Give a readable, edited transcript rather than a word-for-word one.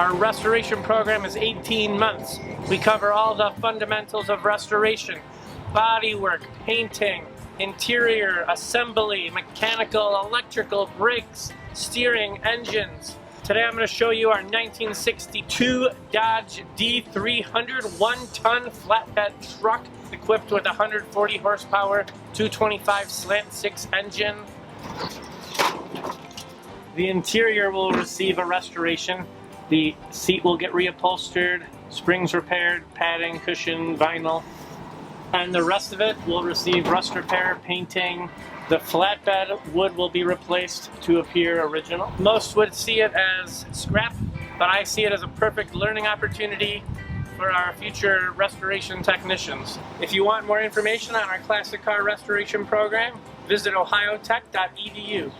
Our restoration program is 18 months. We cover all the fundamentals of restoration: bodywork, painting, interior, assembly, mechanical, electrical, brakes, steering, engines. Today I'm going to show you our 1962 Dodge D300 one-ton flatbed truck equipped with 140 horsepower, 225 slant 6 engine. The interior will receive a restoration. The seat will get reupholstered, springs repaired, padding, cushion, vinyl, and the rest of it will receive rust repair, painting. The flatbed wood will be replaced to appear original. Most would see it as scrap, but I see it as a perfect learning opportunity for our future restoration technicians. If you want more information on our classic car restoration program, visit ohiotech.edu.